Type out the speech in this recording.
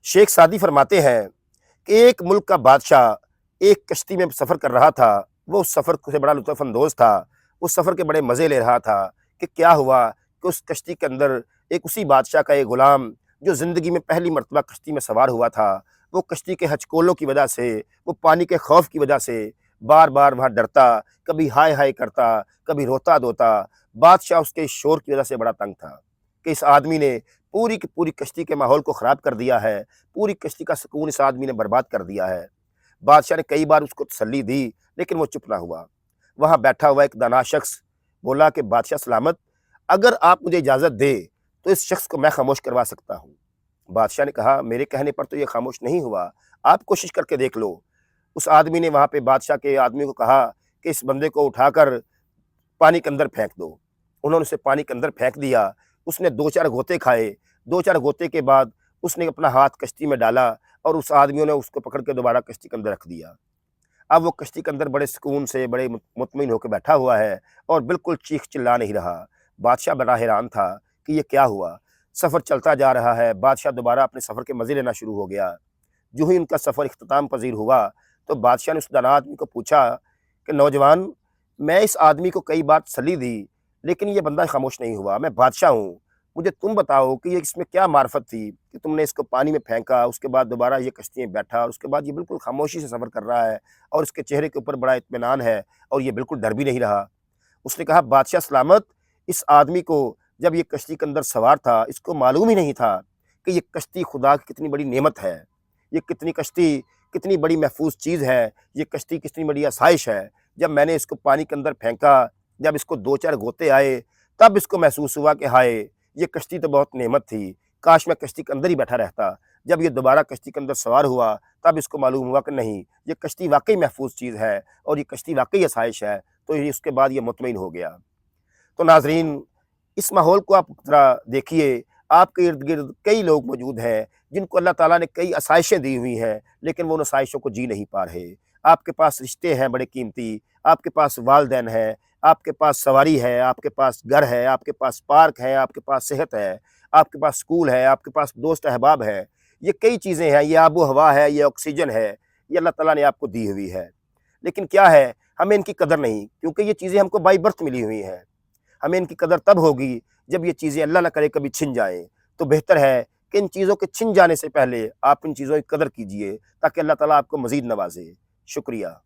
शेख सादी फरमाते हैं कि एक मुल्क का बादशाह एक कश्ती में सफ़र कर रहा था। वो उस सफ़र से बड़ा लुत्फ़ अंदोज़ था, उस सफ़र के बड़े मज़े ले रहा था कि क्या हुआ कि उस कश्ती के अंदर एक उसी बादशाह का एक ग़ुलाम जो ज़िंदगी में पहली मर्तबा कश्ती में सवार हुआ था, वो कश्ती के हचकोलों की वजह से, वो पानी के खौफ़ की वजह से बार-बार वहाँ डरता, कभी हाय-हाय करता, कभी रोता-धोता। बादशाह उसके इस शोर की वजह से बड़ा तंग था कि इस आदमी ने पूरी की पूरी कश्ती के माहौल को ख़राब कर दिया है, पूरी कश्ती का सुकून इस आदमी ने बर्बाद कर दिया है। बादशाह ने कई बार उसको तसल्ली दी, लेकिन वो चुप ना हुआ। वहाँ बैठा हुआ एक दाना शख्स बोला कि बादशाह सलामत, अगर आप मुझे इजाज़त दें, तो इस शख्स को मैं खामोश करवा सकता हूँ। बादशाह ने कहा, मेरे कहने पर तो ये खामोश नहीं हुआ, आप कोशिश करके देख लो। उस आदमी ने वहाँ पे बादशाह के आदमी को कहा कि इस बंदे को उठाकर पानी के अंदर फेंक दो। उन्होंने उसे पानी के अंदर फेंक दिया। उसने 2-4 गोते खाए। 2-4 गोते के बाद उसने अपना हाथ कश्ती में डाला और उस आदमियों ने उसको पकड़ के दोबारा कश्ती के अंदर रख दिया। अब वो कश्ती के अंदर बड़े सुकून से, बड़े मुतमईन होके बैठा हुआ है और बिल्कुल चीख-चिल्ला नहीं रहा। बादशाह बड़ा हैरान था कि ये क्या हुआ? सफ़र चलता जा रहा है, बादशाह दोबारा अपने सफ़र के मज़े लेना शुरू हो गया। यूँ ही उनका सफ़र इख्तिताम पज़ीर हुआ, तो बादशाह ने उस दाना आदमी को पूछा कि नौजवान, मैं इस आदमी को कई बार तसल्ली दी, लेकिन ये बंदा खामोश नहीं हुआ। मैं बादशाह हूँ, मुझे तुम बताओ कि ये इसमें क्या मार्फ़त थी कि तुमने इसको पानी में फेंका, उसके बाद दोबारा ये कश्ती में बैठा और उसके बाद ये बिल्कुल खामोशी से सफ़र कर रहा है और इसके चेहरे के ऊपर बड़ा इत्मीनान है और ये बिल्कुल डर भी नहीं रहा। उसने कहा, बादशाह सलामत, इस आदमी को जब ये कश्ती के अंदर सवार था, इसको मालूम ही नहीं था कि ये कश्ती खुदा की कितनी बड़ी नेमत है। ये कितनी कश्ती कितनी बड़ी महफ़ूज़ चीज़ है, ये कश्ती कितनी बड़ी आसाइश है। जब मैंने इसको पानी के अंदर फेंका, जब इसको 2-4 गोते आए, तब इसको महसूस हुआ कि हाय! ये कश्ती तो बहुत नेमत थी, काश मैं कश्ती के अंदर ही बैठा रहता। जब ये दोबारा कश्ती के अंदर सवार हुआ, तब इसको मालूम हुआ कि नहीं, ये कश्ती वाक़ई महफ़ूज़ चीज़ है और ये कश्ती वाक़ई आसाइश है, तो ये उसके बाद ये मुतमईन हो गया। तो नाज़रीन, इस माहौल को आप ज़रा देखिए, आपके इर्द-गिर्द कई लोग मौजूद हैं, जिनको अल्लाह ताला ने कई आसाइशें दी हुई हैं, लेकिन वो उन आसाइशों को जी नहीं पा रहे। आपके पास रिश्ते हैं बड़े कीमती, आपके पास वालिदैन हैं, आपके पास सवारी है, आपके पास घर है, आपके पास पार्क है, आपके पास सेहत है, आपके पास स्कूल है, आपके पास दोस्त अहबाब है। ये कई चीज़ें हैं, ये आबो-हवा है, ये ऑक्सीजन है, ये अल्लाह ताला ने आपको दी हुई है। लेकिन क्या है, हमें इनकी कदर नहीं, क्योंकि ये चीज़ें हमको बाय बर्थ मिली हुई हैं। हमें इनकी कदर तब होगी जब ये चीज़ें अल्लाह ना करे कभी छिन जाएँ। तो बेहतर है कि इन चीज़ों के छिन जाने से पहले आप इन चीज़ों की कदर कीजिए, ताकि अल्लाह ताला आपको मज़ीद नवाज़े। शुक्रिया।